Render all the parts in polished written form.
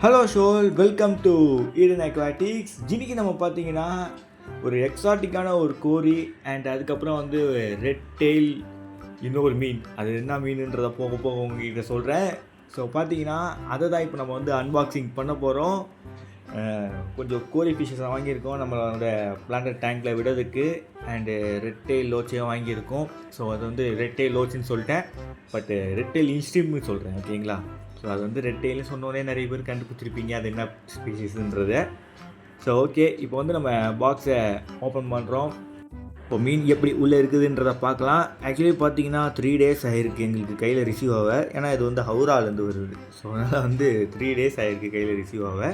Hello ஷோல், welcome to Eden Aquatics. இன்னைக்கு நம்ம பார்த்தீங்கன்னா ஒரு எக்ஸாட்டிக்கான ஒரு கோரி அண்ட் அதுக்கப்புறம் வந்து ரெட் டெயில் இன்னொரு மீன். அது என்ன மீனுன்றதை போக போக உங்ககிட்ட சொல்கிறேன். ஸோ பார்த்தீங்கன்னா அதை தான் இப்போ நம்ம வந்து அன்பாக்சிங் பண்ண போகிறோம். கொஞ்சம் கோரி ஃபிஷ்ஷஸை வாங்கியிருக்கோம் நம்மளோட பிளான்ட் டேங்கில் விடுறதுக்கு. அண்டு ரெட் டெயில் லோச்சையும் வாங்கியிருக்கோம். ஸோ அது வந்து ரெட் டெயில் லோச்சுன்னு சொல்லிட்டேன், பட்டு ரெட் டெயில் இன்ஸ்ட்ரீம்னு சொல்கிறேன், ஓகேங்களா? ஸோ அது வந்து ரெட் டெயில்னு சொன்னோடனே நிறைய பேர் கண்டுபிடிச்சிருப்பீங்க அது என்ன ஸ்பீஷீஸுன்றதை. ஸோ ஓகே, இப்போ வந்து நம்ம பாக்ஸை ஓப்பன் பண்ணுறோம். இப்போ மீன் எப்படி உள்ளே இருக்குதுன்றதை பார்க்கலாம். ஆக்சுவலி பார்த்தீங்கன்னா 3 days ஆகிருக்கு எங்களுக்கு கையில் ரிசீவ் ஆக. ஏன்னா இது வந்து ஹவுராலேருந்து வருது. ஸோ அதனால் வந்து 3 days ஆகிருக்கு கையில் ரிசீவ் ஆக.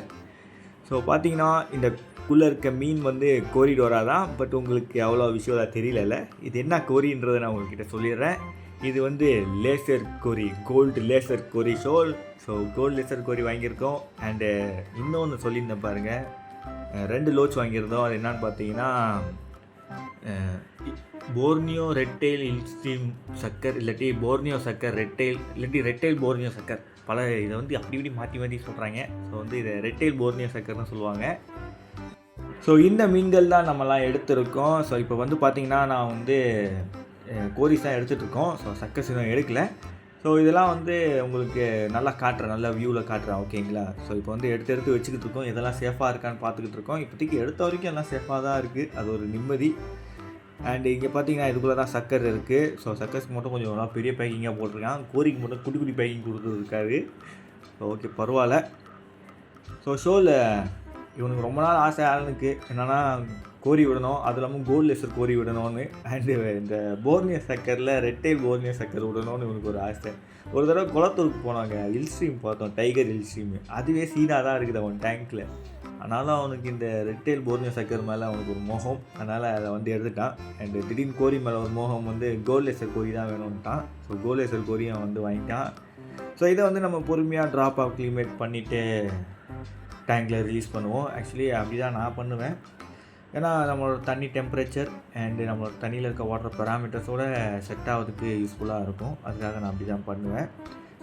ஸோ பார்த்தீங்கன்னா இந்த குள்ளே இருக்க மீன் வந்து கோரிடோரா தான். பட் உங்களுக்கு அவ்வளோ விஷுவலாக தெரியல. இது என்ன கோரின்றதை நான் உங்கள்கிட்ட சொல்லிடுறேன். இது வந்து லேசர் கோரி, கோல்டு லேசர் கோரி ஷோல். ஸோ கோல்டு லேசர் கோரி வாங்கியிருக்கோம். அண்டு இன்னொன்று சொல்லியிருந்தேன் பாருங்கள், 2 லோச் வாங்கியிருந்தோம். அது என்னன்னு பார்த்தீங்கன்னா போர்னியோ ரெட் டெயில் இன்ஸ்ட்ரீம் சக்கர், இல்லாட்டி போர்னியோ சக்கர் ரெட் டெயில், இல்லாட்டி ரெட் டெயில் போர்னியோ சக்கர். பல இதை வந்து அப்படி இப்படி மாற்றி மாற்றி சொல்கிறாங்க. ஸோ வந்து இதை ரெட் டெயில் போர்னியோ சக்கர்னு சொல்லுவாங்க. ஸோ இந்த மீன்கள் தான் நம்மலாம் எடுத்திருக்கோம். ஸோ இப்போ வந்து பார்த்திங்கன்னா நான் வந்து கோரிஸ் தான் எடுத்துகிட்ருக்கோம். ஸோ சக்கர்ஸ் இன்னும் எடுக்கலை. ஸோ இதெல்லாம் வந்து உங்களுக்கு நல்லா காட்டுறேன், நல்லா வியூவில் காட்டுறேன், ஓகேங்களா? ஸோ இப்போ வந்து எடுத்து வச்சுக்கிட்டு இருக்கோம். இதெல்லாம் சேஃபாக இருக்கான்னு பார்த்துக்கிட்டு இருக்கோம். இப்போதைக்கு எடுத்த வரைக்கும் எல்லாம் சேஃபாக தான் இருக்குது, அது ஒரு நிம்மதி. அண்டு இங்கே பார்த்தீங்கன்னா இதுக்குள்ளே தான் சக்கர் இருக்குது. ஸோ சக்கர்ஸ்க்கு மட்டும் கொஞ்சம் நல்லா பெரிய பேக்கிங்காக போட்டிருக்கான். கோரிக்கு மட்டும் குட்டி குட்டி பேக்கிங் கொடுத்துருக்காரு. ஸோ ஓகே, பரவாயில்ல. ஸோ ஷோவில் இவனுக்கு ரொம்ப நாள் ஆசை ஆளுனுக்கு என்னென்னா கோரி விடணும், அது இல்லாமல் கோல்டு லேசர் கோரி விடணும்னு. அண்டு இந்த போர்னியோ சக்கரில் ரெட் டெயில் போர்னியோ சக்கர் விடணும்னு இவனுக்கு ஒரு ஆசை. ஒரு தடவை குளத்தூருக்கு போனாங்க, ஹில் ஸ்ட்ரீம் பார்த்தோம், டைகர் ஹில் ஸ்ட்ரீம். அதுவே சீனாக தான் இருக்குது அவன் டேங்க்கில். ஆனாலும் அவனுக்கு இந்த ரெட் டெயில் போர்னியோ சக்கர் மேலே அவனுக்கு ஒரு மோகம், அதனால் அதை வந்து எடுத்துட்டான். அண்டு திடீர்னு கோரி மேலே ஒரு மோகம் வந்து கோல்டு லேசர் கோரி தான் வேணும்ட்டான். ஸோ கோல்டு லேசர் கோரியை அவன் வந்து வாங்கிட்டான். ஸோ இதை வந்து நம்ம பொறுமையாக ட்ராப் அக்ளிமேட் பண்ணிவிட்டு டேங்கில் ரிலீஸ் பண்ணுவோம். ஆக்சுவலி அப்படி தான் நான் பண்ணுவேன். ஏன்னா நம்மளோட தண்ணி டெம்பரேச்சர் அண்டு நம்மளோட தண்ணியில் இருக்க வாட்டர் பேராமீட்டர்ஸோடு செட் ஆகிறதுக்கு யூஸ்ஃபுல்லாக இருக்கும். அதுக்காக நான் அப்படி தான் பண்ணுவேன்.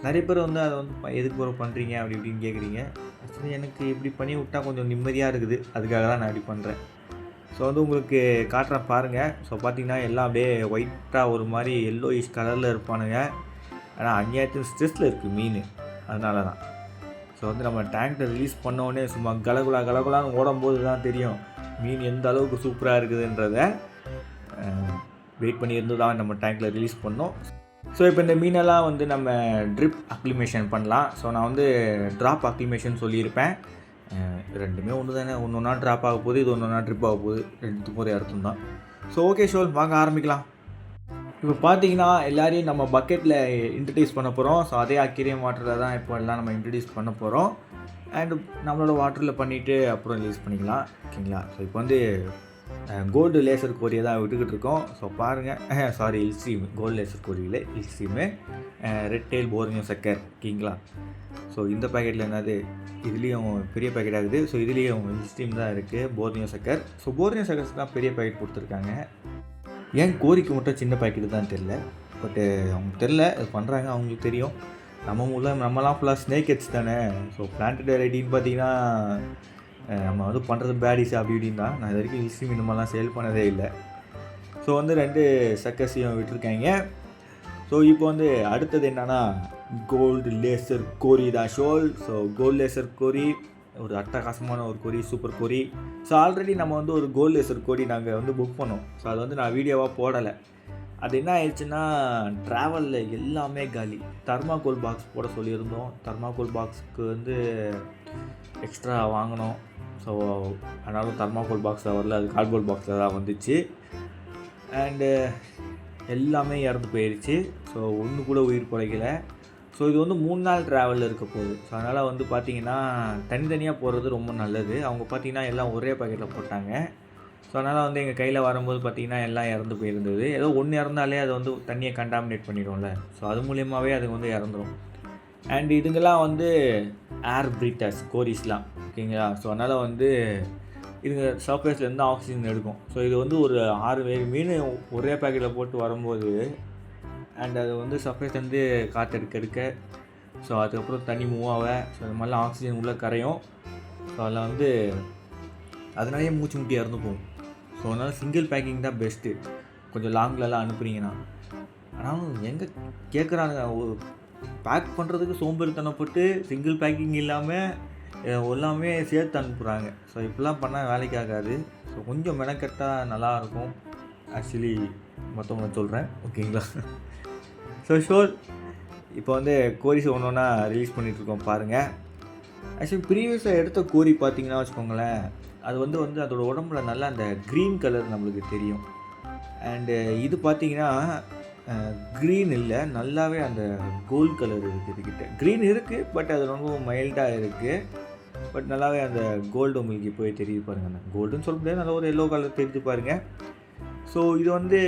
நிறைய பேர் வந்து அதை வந்து எதுக்கு ஒரு பண்ணுறீங்க அப்படி இப்படின்னு கேட்குறீங்க. ஆக்சுவலி எனக்கு இப்படி பண்ணி விட்டால் கொஞ்சம் நிம்மதியாக இருக்குது, அதுக்காக தான் நான் இப்படி பண்ணுறேன். ஸோ வந்து உங்களுக்கு காட்டுறேன் பாருங்கள். ஸோ பார்த்திங்கன்னா எல்லாம் அப்படியே ஒயிட்டாக ஒரு மாதிரி எல்லோயிஷ் கலரில் இருப்பானுங்க. ஆனால் அங்கேயாச்சும் ஸ்ட்ரெஸ்ஸில் இருக்குது மீன், அதனால தான். ஸோ வந்து நம்ம டேங்க்கில் ரிலீஸ் பண்ணோடனே சும்மா கலகுலான்னு ஓடும்போது தான் தெரியும் மீன் எந்த அளவுக்கு சூப்பராக இருக்குதுன்றதை. வெயிட் பண்ணியிருந்து தான் நம்ம டேங்க்கில் ரிலீஸ் பண்ணோம். ஸோ இப்போ இந்த மீனெல்லாம் வந்து நம்ம ட்ரிப் அக்ளிமேஷன் பண்ணலாம். ஸோ நான் வந்து ட்ராப் அக்ளிமேஷன் சொல்லியிருப்பேன். ரெண்டுமே ஒன்று தானே, ஒன்று ஒன்றா ட்ராப் ஆக போகுது, இது ஒன்று ஒன்றா ட்ரிப் ஆக போகுது, ரெண்டுத்துக்கும் ஒரே அர்த்தம் தான். ஸோ ஓகே ஷோல், வாங்க ஆரம்பிக்கலாம். இப்போ பார்த்தீங்கன்னா எல்லாரையும் நம்ம பக்கெட்டில் இன்ட்ரடியூஸ் பண்ண போகிறோம். ஸோ அதே அக்வேரியம் வாட்டரில் தான் இப்போ எல்லாம் நம்ம இன்ட்ரடியூஸ் பண்ண போகிறோம். அண்டு நம்மளோட வாட்டரில் பண்ணிவிட்டு அப்புறம் ரிலீஸ் பண்ணிக்கலாம், ஓகேங்களா? ஸோ இப்போ வந்து கோல்டு லேசர் கோரியை தான் விட்டுக்கிட்டு இருக்கோம். ஸோ பாருங்கள், sorry hill stream, gold laser கோரியில் hill stream, red tail Borneo sucker, ஓகேங்களா? ஸோ இந்த பேக்கெட்டில் என்னது, இதுலேயும் பெரிய பேக்கெட் ஆகுது. ஸோ இதுலேயும் ஹில் ஸ்ட்ரீம் தான் இருக்குது, போர்னியோ சக்கர். ஸோ போர்னியோ சக்கர்ஸ் தான் பெரிய பேக்கெட் கொடுத்துருக்காங்க. ஏன் கோரிக்கு மட்டும் சின்ன பேக்கெட்டு தான் தெரில, பட்டு அவங்களுக்கு தெரில, அது பண்ணுறாங்க, அவங்களுக்கு தெரியும். நம்மலாம் ஃபுல்லாக ஸ்னேக் ஹெட்ஸ் தானே. ஸோ பிளான்ட் ரெடின்னு பார்த்தீங்கன்னா நம்ம வந்து பண்ணுறது பேடிஸ் அப்படி இப்படின்னு தான். நான் இது வரைக்கும் ஹிஸ்ட்ரி இந்த மாதிரிலாம் சேல் பண்ணதே இல்லை. ஸோ வந்து 2 சக்கர்ஸையும் விட்டுருக்காங்க. ஸோ இப்போ வந்து அடுத்தது என்னென்னா கோல்டு லேசர் கோரி தான் ஷோல். ஸோ கோல்டு லேசர் கோரி ஒரு அட்டகாசமான ஒரு கோரி, சூப்பர் கோரி. ஸோ ஆல்ரெடி நம்ம வந்து ஒரு கோல்டு லேசர் கோரி நாங்கள் வந்து புக் பண்ணோம். ஸோ அது வந்து நான் வீடியோவாக போடலை. அது என்ன ஆயிடுச்சுன்னா ட்ராவலில் எல்லாமே காலி. தர்மாகோல் பாக்ஸ் போட சொல்லியிருந்தோம். தர்மாகோல் பாக்ஸுக்கு வந்து எக்ஸ்ட்ரா வாங்கினோம். ஸோ ஆனாலும் தர்மாகோல் பாக்ஸில் வரல, அது கார்ட்போர்ட் பாக்ஸில் தான் வந்துச்சு. அண்டு எல்லாமே இறந்து போயிடுச்சு. ஸோ ஒன்று கூட உயிர் பிழைக்கலை. ஸோ இது வந்து 3 நாள் ட்ராவலில் இருக்க போகுது. ஸோ அதனால் வந்து பார்த்திங்கன்னா தனித்தனியாக போகிறது ரொம்ப நல்லது. அவங்க பார்த்திங்கன்னா எல்லாம் ஒரே பாக்கெட்டில் போட்டாங்க. ஸோ அதனால் வந்து எங்கள் கையில் வரும்போது பார்த்திங்கன்னா எல்லாம் இறந்து போயிருந்தது. ஏதோ ஒன்று இறந்தாலே அது வந்து தண்ணியை கண்டாமினேட் பண்ணிடும்ல. ஸோ அது மூலியமாகவே அது வந்து இறந்துடும். அண்ட் இதுங்கெல்லாம் வந்து ஏர் ப்ரீத்தர்ஸ் கோரிஸ்லாம், ஓகேங்களா? ஸோ அதனால் வந்து இதுங்க சர்ஃபேஸ்லேருந்து ஆக்சிஜன் எடுக்கும். ஸோ இது வந்து ஒரு 6-7 மீன் ஒரே பேக்கெட்டில் போட்டு வரும்போது அண்ட் அது வந்து சர்ஃபேஸ்லேருந்து காற்று எடுக்க ஸோ அதுக்கப்புறம் தண்ணி மூவ் ஆக ஸோ அது மாதிரிலாம் ஆக்சிஜன் உள்ளே கரையும். ஸோ அதில் வந்து அதனாலேயே மூச்சு முட்டியாக இருந்து போகும். ஸோ அதனால் சிங்கிள் பேக்கிங் தான் பெஸ்ட்டு கொஞ்சம் லாங்லலாம் அனுப்புனீங்கன்னா. ஆனாலும் எங்கே கேட்குறானுங்க, பேக் பண்ணுறதுக்கு சோம்பேறித்தனப்பட்டு சிங்கிள் பேக்கிங் இல்லாமல் எல்லாமே சேர்த்து அனுப்புகிறாங்க. ஸோ இப்படிலாம் பண்ணால் வேலைக்கு ஆகாது. ஸோ கொஞ்சம் மெனக்கட்டால் நல்லாயிருக்கும். ஆக்சுவலி மற்றவங்க சொல்கிறேன், ஓகேங்களா? ஸோ ஷோர் இப்போ வந்து கோரிஸ் ஒன்று ஒன்றா ரிலீஸ் பண்ணிகிட்ருக்கோம் பாருங்கள். ஆக்சுவலி ப்ரீவியஸாக எடுத்த கோரி பார்த்தீங்கன்னா வச்சுக்கோங்களேன், அது வந்து அதோட உடம்புல நல்லா அந்த க்ரீன் கலர் நம்மளுக்கு தெரியும். அண்டு இது பார்த்தீங்கன்னா க்ரீன் இல்லை, நல்லாவே அந்த கோல்டு கலர் இருக்குது. இதுக்கிட்ட க்ரீன் இருக்குது, பட் அது ரொம்ப மைல்டாக இருக்குது. பட் நல்லாவே அந்த கோல்டு உங்களுக்கு இப்போவே தெரியுது பாருங்கள். அந்த கோல்டுன்னு சொல்ல முடியாது, நல்ல ஒரு எல்லோ கலர் தெரிஞ்சு பாருங்கள். ஸோ இது வந்து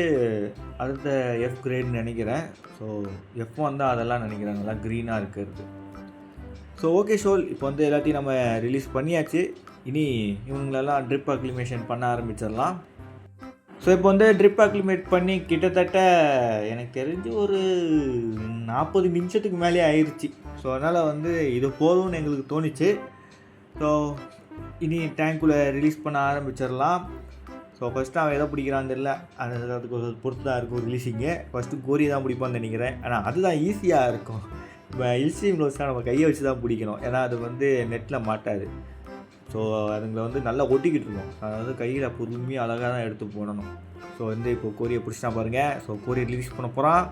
அடுத்த எஃப் கிரேட்னு நினைக்கிறேன். ஸோ F1 தான் அதெல்லாம் நினைக்கிறேன், நல்லா க்ரீனாக இருக்கிறது. ஸோ ஓகே ஷோல், இப்போ வந்து எல்லாத்தையும் நம்ம ரிலீஸ் பண்ணியாச்சு. இனி இவங்களெல்லாம் ட்ரிப் அக்ளிமேஷன் பண்ண ஆரம்பிச்சிடலாம். ஸோ இப்போ வந்து ட்ரிப் அக்ளிமேட் பண்ணி கிட்டத்தட்ட எனக்கு தெரிஞ்சு ஒரு 40 நிமிஷத்துக்கு மேலே ஆயிடுச்சு. ஸோ அதனால் வந்து இது போதும்னு எங்களுக்கு தோணுச்சு. ஸோ இனி டேங்க்குள்ளே ரிலீஸ் பண்ண ஆரம்பிச்சிடலாம். ஸோ ஃபஸ்ட்டு அவன் எதை பிடிக்கிறான்னு தெரியல, அதுக்கு ஒரு பொறுத்து தான் இருக்கும் ரிலீஸிங்கு. ஃபஸ்ட்டு கோரி தான் பிடிப்பான்னு நினைக்கிறேன். ஆனால் அதுதான் ஈஸியாக இருக்கும். இப்போ இல்ஸ்ட்ரீம் க்ளோவ்ஸ்லாம் நம்ம கையை வச்சு தான் பிடிக்கணும், ஏன்னா அது வந்து நெட்டில் மாட்டாது. ஸோ அதுங்களை வந்து நல்லா ஒட்டிக்கிட்டு இருக்கும். அதாவது கையில் பொறுமையாக அழகாக தான் எடுத்து போடணும். ஸோ வந்து இப்போ கோரியை பிடிச்சிட்டா பாருங்கள். ஸோ கோரியை ரிலீஸ் பண்ண போகிறான்.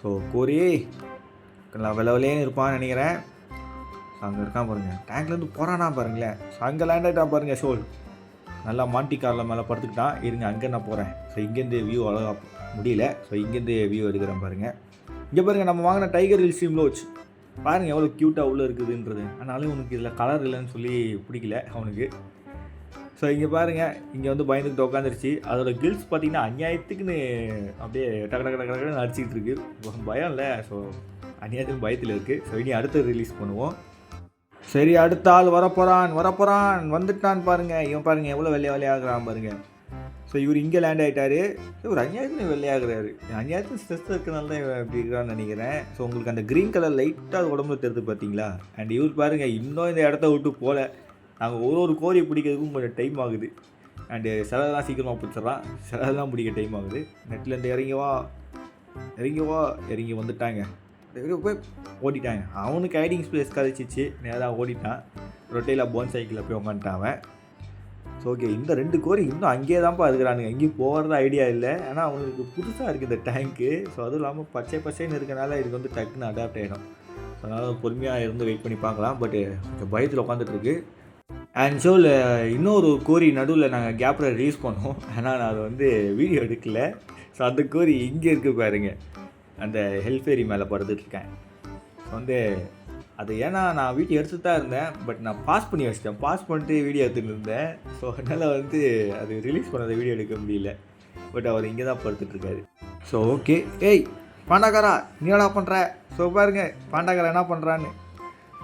ஸோ கோரி நல்லா விலவிலேன்னு இருப்பான்னு நினைக்கிறேன். ஸோ அங்கே இருக்கான் பாருங்கள், டேங்க்லேருந்து போகிறானா பாருங்களேன். ஸோ அங்கே லேண்ட் ஆகிட்டான் பாருங்கள். ஷோல் நல்லா மாண்டி காரில் மேலே படுத்துக்கிட்டான். இருங்க அங்கே நான் போகிறேன். ஸோ இங்கேருந்து வியூ அழகாக முடியல. ஸோ இங்கேருந்து வியூ எடுக்கிறேன் பாருங்கள். இங்கே பாருங்கள், நம்ம வாங்கின டைகர் இல்ஸ்ட்ரீம் க்ளோவ்ஸ் பாருங்கள் எவ்வளோ க்யூட்டாக உள்ளே இருக்குதுன்றது. ஆனாலும் உனக்கு இதில் கலர் இல்லைன்னு சொல்லி பிடிக்கல அவனுக்கு. ஸோ இங்கே பாருங்கள், இங்கே வந்து பயந்துக்கிட்டு உட்காந்துருச்சு. அதோட கில்ஸ் பார்த்திங்கன்னா அநியாயத்துக்குன்னு அப்படியே டக்கு டக்கு டக்கு டக்குன்னு அடிச்சிக்கிட்டு இருக்குது. பயம் இல்லை, ஸோ அநியாயத்துக்கு பயத்தில் இருக்குது. ஸோ இனி அடுத்து ரிலீஸ் பண்ணுவோம். சரி, அடுத்த ஆள் வரப்போகிறான் வந்துட்டான்னு பாருங்கள். இவன் பாருங்கள் எவ்வளோ வெள்ளையாகிறான் பாருங்கள். ஸோ இவர் இங்கே லேண்ட் ஆகிட்டார். இவர் அநியாயத்துக்கு வெள்ளையாகிறாரு. அநியாயத்துக்கு ஸ்ட்ரெஸ் இருக்கிறனால தான் இவன் இப்படி இருக்கிறான்னு நினைக்கிறேன். ஸோ உங்களுக்கு அந்த க்ரீன் கலர் லைட்டாக அது உடம்புல தெரிஞ்சு பார்த்தீங்களா? அண்ட் இவர் பாருங்கள் இன்னும் இந்த இடத்த விட்டு போகல. நாங்கள் ஒரு கோரியை பிடிக்கிறதுக்கும் கொஞ்சம் டைம் ஆகுது. அண்டு சிலதெல்லாம் சீக்கிரமாக பிடிச்சிட்றான், சிலதெல்லாம் பிடிக்க டைம் ஆகுது. நெட்லேருந்து இறங்கி வந்துட்டாங்க. போய் ஓடிட்டாங்க. அவனுக்கு ஐடிங் ஸ்பேஸ் கழிச்சிச்சு, நேராக ஓடிட்டான். ரொட்டையில் போன் சைக்கிளில் போய் உட்காந்துட்டான் அவன். ஸோ ஓகே, இந்த 2 கோரி இன்னும் அங்கேயே தான்ப்பா இருக்கிறானுங்க, எங்கேயும் போகிறது ஐடியா இல்லை. ஆனால் அவங்களுக்கு புதுசாக இருக்குது இந்த டேங்க்கு. ஸோ அதுவும் இல்லாமல் பச்சைன்னு இருக்கனால இதுக்கு வந்து டக்குன்னு அடாப்ட் ஆகிடும். ஸோ அதனால் பொறுமையாக இருந்து வெயிட் பண்ணி பார்க்கலாம். பட்டு கொஞ்சம் பயத்தில் உட்காந்துட்ருக்கு. அண்ட் ஷோவில் இன்னொரு கோரி நடுவில் நாங்கள் கேப்பில் ரிலீஸ் பண்ணோம். ஆனால் நான் அதை வந்து வீடியோ எடுக்கலை. ஸோ அந்த கோரி இங்கே இருக்குது பாருங்கள், அந்த ஹெல்ஃபேரி மேலே படுத்துட்ருக்கேன். ஸோ வந்து அது ஏன்னா நான் வீடியோ எடுத்துகிட்டு தான் இருந்தேன், பட் நான் பாஸ் பண்ணிட்டு வீடியோ எடுத்துகிட்டு இருந்தேன். ஸோ அதனால் வந்து அது ரிலீஸ் பண்ணதை வீடியோ எடுக்க முடியல. பட் அவர் இங்கே தான் படுத்துட்ருக்காரு. ஸோ ஓகே, ஏய் பாண்டாக்காரா நீ என்ன பண்ணுற? ஸோ பாருங்கள் பாண்டாக்காரா என்ன பண்ணுறான்னு.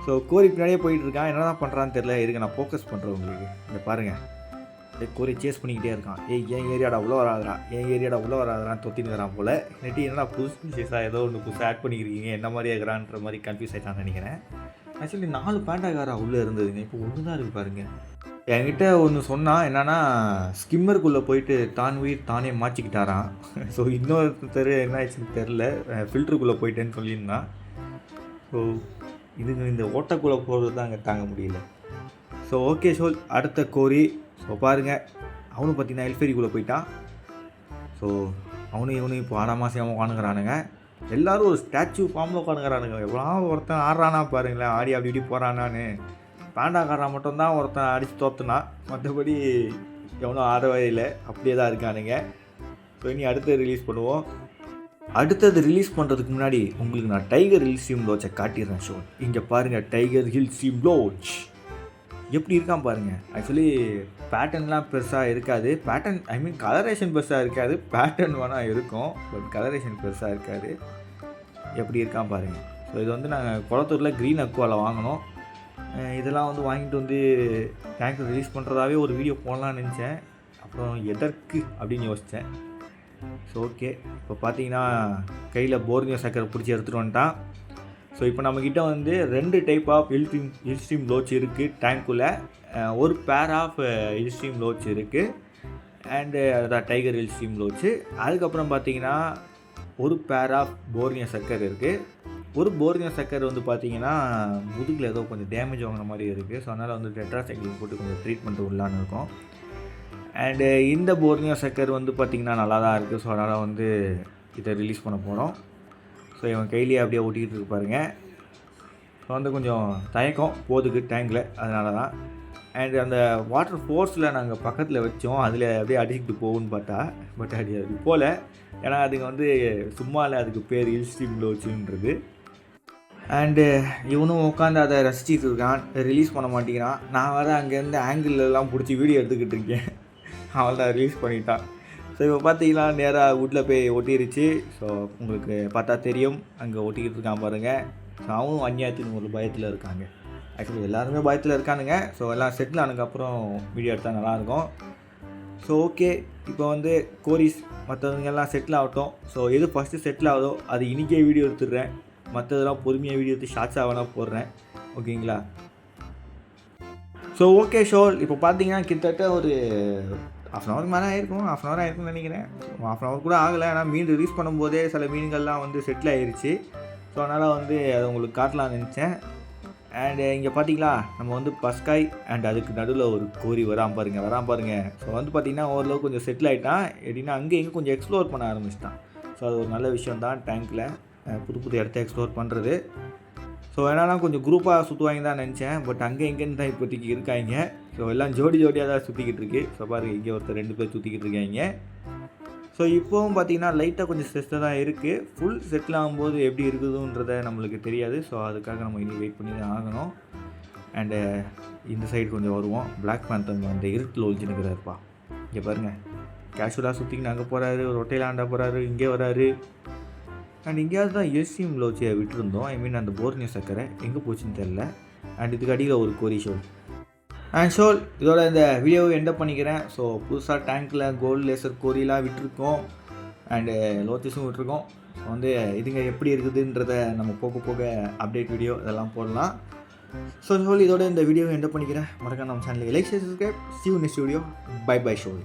ஸோ கோரி பின்னாடியே போயிட்டுருக்கான், என்ன தான் பண்ணுறான்னு தெரில. இதுக்கு நான் ஃபோக்கஸ் பண்ணுறேன் உங்களுக்கு. இங்கே பாருங்கள், கோரி சேஸ் பண்ணிக்கிட்டே இருக்கான். என் ஏரியாடா உள்ளே வராதரான்னு தொத்தினுக்கிறான் போல். நெட்டி என்னடா புதுசாக ஏதோ ஒன்று புதுசாக ஆட் பண்ணிக்கிறீங்க, என்ன மாதிரியே இருக்கிறான்ற மாதிரி கன்ஃபியூஸ் ஆகிட்டான்னு நினைக்கிறேன். ஆக்சுவலி 4 பேண்டாகாரா உள்ளே இருந்ததுங்க, இப்போ ஒன்று தான் இருக்குது பாருங்கள். என்கிட்ட ஒன்று சொன்னால் என்னன்னா, ஸ்கிம்மருக்குள்ளே போயிட்டு தான் உயிர் தானே மாற்றிக்கிட்டாரான். ஸோ இன்னொருத்தர் என்ன ஆச்சுன்னு தெரில, ஃபில்டருக்குள்ளே போயிட்டேன்னு சொல்லியிருந்தான். ஸோ இதுங்க இந்த ஓட்டக்குள்ளே போகிறது தான் அங்கே தாங்க முடியல. ஸோ ஓகே ஷோல், அடுத்த கோரி. ஸோ பாருங்கள், அவனும் பார்த்தீங்கன்னா எல்ஃபேரிக்குள்ளே போயிட்டான். ஸோ இவனும் இப்போ ஆடாமாசியாமல் உட்காந்துக்கிறானுங்க. எல்லோரும் ஒரு ஸ்டாச்சு ஃபார்மில் உட்காந்துக்கிறானுங்க. எவ்வளோ ஒருத்தன் ஆடுறானா பாருங்களேன், ஆடி அப்படி இப்படி போகிறானான்னு. பாண்டாக்காரன் மட்டும்தான் ஒருத்தன் அடித்து தோற்றுனான், மற்றபடி எவனோ ஆடவே இல்லை, அப்படியே தான் இருக்கானுங்க. ஸோ இனி அடுத்து ரிலீஸ் பண்ணுவோம். அடுத்தது ரிலீஸ் பண்ணுறதுக்கு முன்னாடி உங்களுக்கு நான் டைகர் இல்ஸ்ட்ரீம் க்ளோவ்ஸை காட்டிடுறேன். ஷோ இங்கே பாருங்கள், டைகர் இல்ஸ்ட்ரீம் க்ளோவ்ஸ் எப்படி இருக்கான் பாருங்கள். ஆக்சுவலி பேட்டர்ன்லாம் பெருசாக இருக்காது, கலரேஷன் பெருசாக இருக்காது. பேட்டர்ன் வேணால் இருக்கும், பட் கலரேஷன் பெருசாக இருக்காது. எப்படி இருக்கான் பாருங்கள். ஸோ இது வந்து நாங்கள் குளத்தூரில் க்ரீன் அக்வாவில் வாங்கினோம். இதெல்லாம் வந்து வாங்கிட்டு வந்து டேங்க் ரிலீஸ் பண்ணுறதாவே ஒரு வீடியோ போடலான்னு நினச்சேன். அப்புறம் எதற்கு அப்படின்னு யோசித்தேன். ஸோ ஓகே, இப்போ பார்த்தீங்கன்னா கையில் போர்னியோ சக்கரை பிடிச்சி எடுத்துகிட்டு வந்துட்டான். ஸோ இப்போ நம்மக்கிட்ட வந்து 2 டைப் ஆஃப் இல்ஸ்ட்ரீம் லோச் இருக்குது டேங்க்குள்ளே. ஒரு பேர் ஆஃப் இல்ஸ்ட்ரீம் லோச் இருக்குது அண்டு அதான் டைகர் இல்ஸ்ட்ரீம் லோச்சு. அதுக்கப்புறம் பார்த்தீங்கன்னா ஒரு பேர் ஆஃப் போர்னியோ சக்கர் இருக்குது. ஒரு போர்னியோ சக்கர் வந்து பார்த்தீங்கன்னா முதுகில் ஏதோ கொஞ்சம் டேமேஜ் வாங்கின மாதிரி இருக்குது. ஸோ அதனால் வந்து டெட்ராசைக்ளின் போட்டு கொஞ்சம் ட்ரீட்மெண்ட் விடலான்னு இருக்கோம். அண்டு இந்த போர்னியோ சக்கர் வந்து பார்த்திங்கன்னா நல்லா தான் இருக்குது. ஸோ அதனால் வந்து இதை ரிலீஸ் பண்ண போகிறோம். ஸோ இவன் கையிலேயே அப்படியே ஒட்டிக்கிட்டு இருப்பாருங்க. ஸோ வந்து கொஞ்சம் தயக்கம் போதுக்கு டேங்கில், அதனால தான். அண்டு அந்த வாட்டர் ஃபோர்ஸில் நாங்கள் பக்கத்தில் வச்சோம், அதில் அப்படியே அடிச்சுக்கிட்டு போகும்னு பார்த்தா பட் அது போல். ஏன்னா அதுங்க வந்து சும்மா இல்லை, அதுக்கு பேர் இல்ஸ்ட்ரீம் லோச்சுன்றது. அண்டு இவனும் உட்காந்து அதை ரசிச்சிட்டு இருக்கான், ரிலீஸ் பண்ண மாட்டேங்கிறான். நான் வேறு அங்கேருந்து ஆங்கிள்லாம் பிடிச்சி வீடியோ எடுத்துக்கிட்டு இருக்கேன். அவள் தான் ரிலீஸ் பண்ணிட்டான். ஸோ இப்போ பார்த்தீங்கன்னா நேராக வுட்டில் போய் ஒட்டிருச்சு. ஸோ உங்களுக்கு பார்த்தா தெரியும், அங்கே ஒட்டிக்கிட்டு இருக்கான் பாருங்கள். ஸோ அவனும் அந்நியாயத்தின் ஒரு பயத்தில் இருக்காங்க. ஆக்சுவலி எல்லாருமே பயத்தில் இருக்கானுங்க. ஸோ எல்லாம் செட்டில் ஆனதுக்கப்புறம் வீடியோ எடுத்தால் நல்லாயிருக்கும். ஸோ ஓகே, இப்போ வந்து கோரிஸ் மற்றவங்க எல்லாம் செட்டில் ஆகட்டும். ஸோ எது ஃபஸ்ட்டு செட்டில் ஆகுதோ அது இன்றைக்கே வீடியோ எடுத்துடுறேன். மற்றதெல்லாம் பொறுமையாக வீடியோ எடுத்து ஷார்ட்ஸாக வேணால் போடுறேன், ஓகேங்களா? ஸோ ஓகே ஷோல், இப்போ பார்த்தீங்கன்னா கிட்டத்தட்ட ஒரு ½ ஹவர் மேலே ஆயிருக்கும், ½ ஹவர் ஆயிருக்கும்னு நினைக்கிறேன். ½ ஹவர் கூட ஆகலை. ஆனால் மீன் ரிலீஸ் பண்ணும்போதே சில மீன்கள்லாம் வந்து செட்டில் ஆகிருச்சு. ஸோ அதனால் வந்து அதை உங்களுக்கு காட்டலாம்னு நினச்சேன். அண்டு இங்கே பார்த்தீங்களா, நம்ம வந்து பஸ்காய் அண்ட் அதுக்கு நடுவில் ஒரு கோரி வரான் பாருங்கள். ஸோ வந்து பார்த்திங்கன்னா ஓரளவுக்கு கொஞ்சம் செட்டில் ஆகிட்டான். எப்படின்னா அங்கே இங்கே கொஞ்சம் எக்ஸ்ப்ளோர் பண்ண ஆரம்பிச்சிட்டான். ஸோ அது ஒரு நல்ல விஷயம் தான், டேங்க்கில் புது இடத்த எக்ஸ்ப்ளோர் பண்ணுறது. ஸோ என்னன்னா கொஞ்சம் குரூப்பாக சுற்றுவாங்க தான் நினச்சேன். பட் அங்கே இங்கேன்னு தான் இப்போதைக்கு இருக்காங்க. ஸோ எல்லாம் ஜோடியாக தான் சுற்றிக்கிட்டு இருக்கு. ஸோ பாருங்க, இங்கே ஒருத்தர் 2 பேர் சுற்றிக்கிட்டு இருக்காங்க. ஸோ இப்போவும் பார்த்தீங்கன்னா லைட்டாக கொஞ்சம் ஸ்ட்ரெஸ்ஸாக தான் இருக்குது. ஃபுல் செட்டில் ஆகும்போது எப்படி இருக்குதுன்றதை நம்மளுக்கு தெரியாது. ஸோ அதுக்காக நம்ம இனி வெயிட் பண்ணி தான் ஆகணும். அண்டு இந்த சைடு கொஞ்சம் வருவோம். பிளாக் பேந்தர் அந்த இருட்டில் ஒழிச்சுன்னுக்கிறாருப்பா. இங்கே பாருங்கள், கேஷுவலாக சுற்றிக்கின்னு அங்கே போகிறாரு, ரொட்டையில் ஆண்டா போகிறாரு, இங்கே வராரு. அண்ட் இங்கேயாவது தான் இல்ஸ்ட்ரீம் லோச்சியை விட்டுருந்தோம். ஐ மீன் அந்த போர்னியோ சக்கரை எங்கே போச்சுன்னு தெரில. அண்ட் இதுக்கு அடியில் ஒரு கோரி ஷோல். அண்ட் ஷோல் இதோட இந்த வீடியோவை எண்டப் பண்ணிக்கிறேன். ஸோ புதுசாக டேங்க்கில் கோல்டு லேசர் கோரிலாம் விட்டுருக்கோம் அண்டு லோச்சஸும் விட்டுருக்கோம். ஸோ வந்து இதுங்க எப்படி இருக்குதுன்றதை நம்ம போக போக அப்டேட் வீடியோ இதெல்லாம் போடலாம். ஸோ ஷோல் இதோட இந்த வீடியோவை எண்டப் பண்ணிக்கிறேன். மறக்காம நம்ம சேனலுக்கு like, share, subscribe. See you next video. Bye bye ஷோல்.